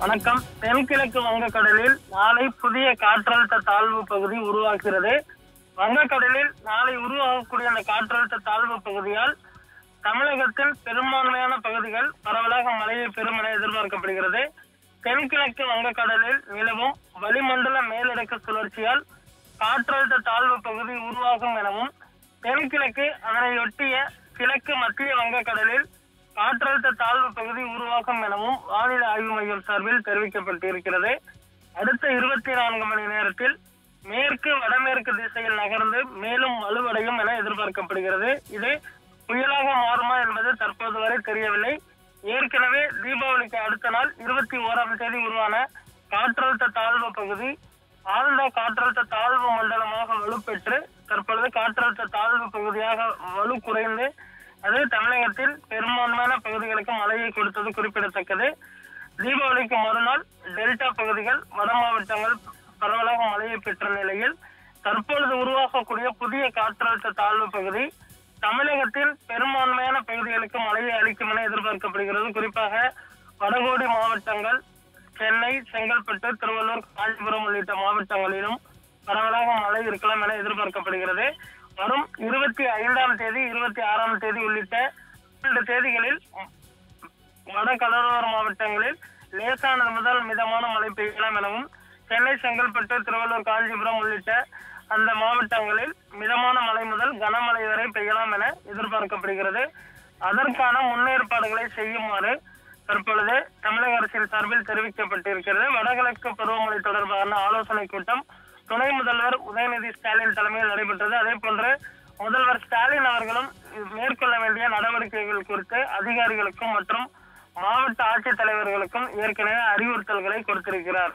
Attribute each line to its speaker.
Speaker 1: வணக்கம். தென்கிழக்கு வங்கக்கடலில் நாளை புதிய காற்றழுத்த தாழ்வு பகுதி உருவாகிறது. வங்கக்கடலில் நாளை உருவாகக்கூடிய அந்த காற்றழுத்த தாழ்வு பகுதியால் தமிழகத்தில் பெரும்பான்மையான பகுதிகள் பரவலாக மழையை பெறும் என எதிர்பார்க்கப்படுகிறது. தென்கிழக்கு வங்கக்கடலில் நிலவும் வளிமண்டல மேலடுக்கு சுழற்சியால் காற்றழுத்த தாழ்வு பகுதி உருவாகும் எனவும், தென்கிழக்கு அதனையொட்டிய கிழக்கு மத்திய வங்கக்கடலில் காற்றழுத்த தாழ்வு பகுதி உருவாகும் எனவும் வானிலை ஆய்வு மையம் சார்பில் தெரிவிக்கப்பட்டிருக்கிறது. அடுத்த 24 மணி நேரத்தில் மேற்கு வடமேற்கு திசையில் நகர்ந்து மேலும் வலுவடையும் என எதிர்பார்க்கப்படுகிறது. இது புயலாக மாறுமா என்பது தற்போது வரை தெரியவில்லை. ஏற்கனவே தீபாவளிக்கு அடுத்த நாள் 21ஆம் தேதி உருவான காற்றழுத்த தாழ்வு பகுதி ஆழ்ந்த காற்றழுத்த தாழ்வு மண்டலமாக வலுப்பெற்று தற்பொழுது காற்றழுத்த தாழ்வு பகுதியாக வலு குறைந்து அது தமிழகத்தில் பெரும்பான்மையான பகுதிகளுக்கு மழையை கொடுத்தது குறிப்பிடத்தக்கது. தீபாவளிக்கு மறுநாள் டெல்டா பகுதிகள் வட மாவட்டங்கள் பரவலாக மழையை பெற்ற நிலையில் தற்பொழுது உருவாகக்கூடிய புதிய காற்றழுத்த தாழ்வு பகுதி தமிழகத்தில் பெரும்பான்மையான பகுதிகளுக்கு மழையை அளிக்கும் என எதிர்பார்க்கப்படுகிறது. குறிப்பாக வடகோடி மாவட்டங்கள், சென்னை, செங்கல்பட்டு, திருவள்ளூர், காஞ்சிபுரம் உள்ளிட்ட மாவட்டங்களிலும் பரவலாக மழை இருக்கலாம் என எதிர்பார்க்கப்படுகிறது. வரும் 25ஆம் தேதி, 26ஆம் தேதி உள்ளிட்ட 2 தேதிகளில் வட கடலோர மாவட்டங்களில் லேசானது முதல் மிதமான மழை பெய்யலாம் எனவும், சென்னை, செங்கல்பட்டு, திருவள்ளூர், காஞ்சிபுரம் உள்ளிட்ட அந்த மாவட்டங்களில் மிதமான மழை முதல் கனமழை வரை பெய்யலாம் என எதிர்பார்க்கப்படுகிறது. அதற்கான முன்னேற்பாடுகளை செய்யுமாறு தற்பொழுது தமிழக அரசின் சார்பில் தெரிவிக்கப்பட்டிருக்கிறது. வடகிழக்கு பருவமழை தொடர்பான ஆலோசனை கூட்டம் துணை முதல்வர் உதயநிதி ஸ்டாலின் தலைமையில் நடைபெற்றது. அதே போன்று முதல்வர் ஸ்டாலின் அவர்களும் மேற்கொள்ள வேண்டிய நடவடிக்கைகள் குறித்து அதிகாரிகளுக்கும் மற்றும் மாவட்ட ஆட்சித்தலைவர்களுக்கும் ஏற்கனவே அறிவுறுத்தல்களை கொடுத்திருக்கிறார்.